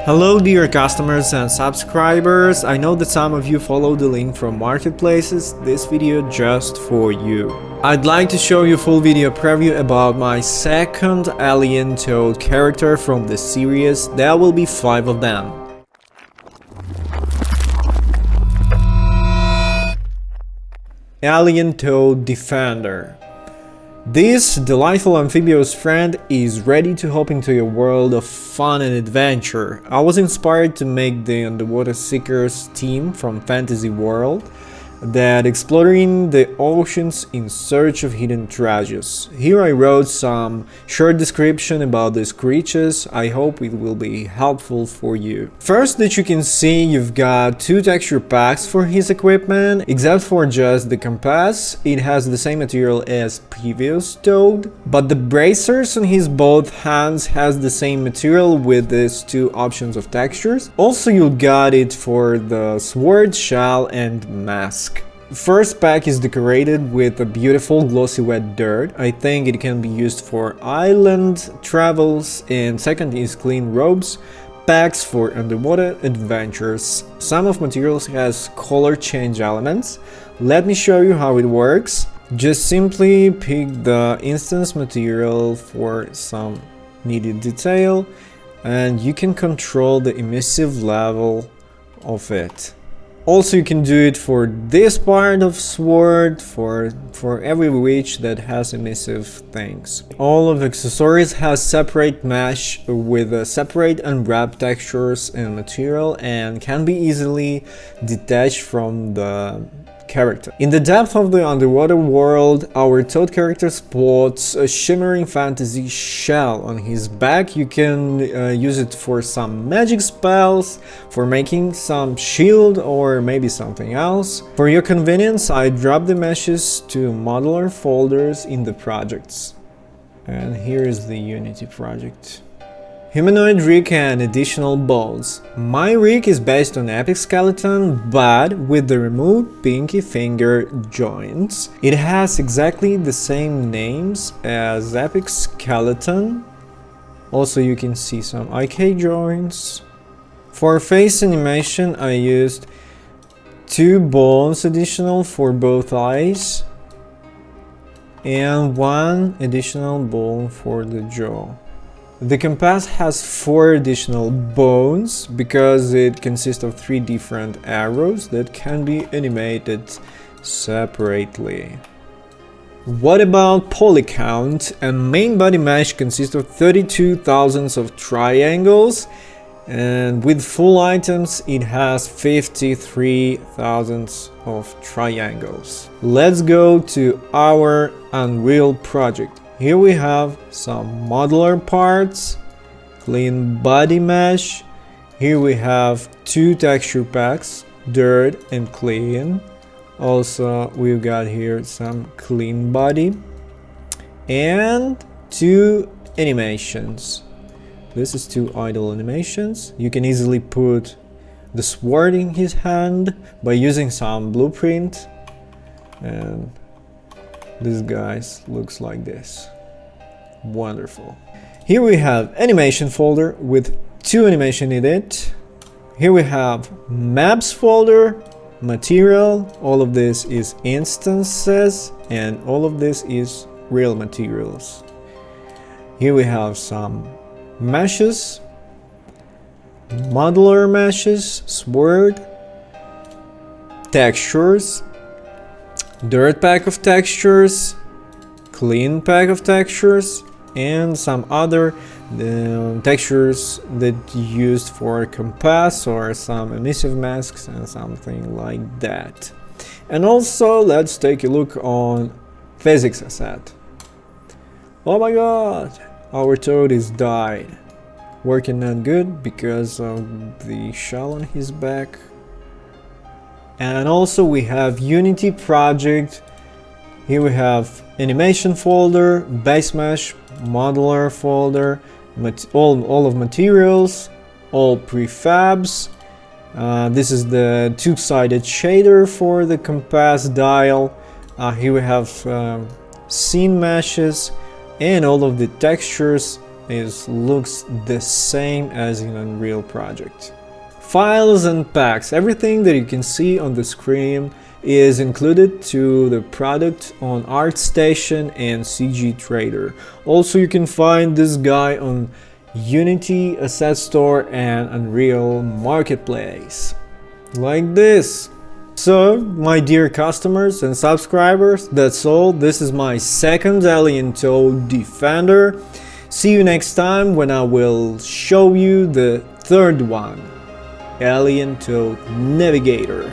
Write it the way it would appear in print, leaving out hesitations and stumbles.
Hello dear customers and subscribers, I know that some of you follow the link from marketplaces, this video just for you. I'd like to show you a full video preview about my second alien toad character from the series. There will be 5 of them. Alien Toad Defender. This delightful amphibious friend is ready to hop into a world of fun and adventure. I was inspired to make the Underwater Seekers team from Fantasy World that exploring the oceans in search of hidden treasures. Here I wrote some short description about these creatures. I hope it will be helpful for you. First, that you can see, you've got 2 texture packs for his equipment. Except for just the compass, it has the same material as previous toad, but the bracers on his both hands has the same material with these 2 options of textures. Also, you got it for the sword, shell and mask. First pack is decorated with a beautiful glossy wet dirt. I think it can be used for island travels, and second is clean robes, packs for underwater adventures. Some of materials has color change elements. Let me show you how it works. Just simply pick the instance material for some needed detail and you can control the emissive level of it. Also, you can do it for this part of sword, for every witch that has emissive things. All of the accessories has separate mesh with separate unwrapped textures and material and can be easily detached from the character. In the depth of the underwater world, our toad character spots a shimmering fantasy shell on his back. You can use it for some magic spells, for making some shield or maybe something else. For your convenience, I dropped the meshes to modular folders in the projects. And here is the Unity project. Humanoid rig and additional bones. My rig is based on Epic Skeleton, but with the removed pinky finger joints. It has exactly the same names as Epic Skeleton. Also, you can see some IK joints. For face animation, I used 2 bones additional for both eyes and 1 additional bone for the jaw. The compass has 4 additional bones because it consists of 3 different arrows that can be animated separately. What about Polycount? A main body mesh consists of 32 thousandths of triangles, and with full items it has 53 thousandths of triangles. Let's go to our Unreal project. Here we have some modular parts, clean body mesh. Here we have 2 texture packs, dirt and clean. Also, we've got here some clean body and 2 animations. This is 2 idle animations. You can easily put the sword in his hand by using some blueprint, and this guy looks like this. Wonderful. Here we have animation folder with 2 animation in it. Here we have maps folder, material, all of this is instances, and all of this is real materials. Here we have some meshes, modular meshes, sword, textures, dirt pack of textures, clean pack of textures, and some other textures that used for compass or some emissive masks and something like that. And also, let's take a look on physics asset. Oh my god, our toad is died. Working not good because of the shell on his back. And also we have Unity project. Here we have animation folder, base mesh, modular folder, all of materials, all prefabs. This is the 2-sided shader for the compass dial. Here we have scene meshes and all of the textures looks the same as in Unreal project. Files and packs. Everything that you can see on the screen is included to the product on ArtStation and CG Trader. Also, you can find this guy on Unity Asset Store and Unreal Marketplace. Like this. So, my dear customers and subscribers, that's all. This is my second Alien Toad Defender. See you next time when I will show you the third one, Alien Toad Navigator.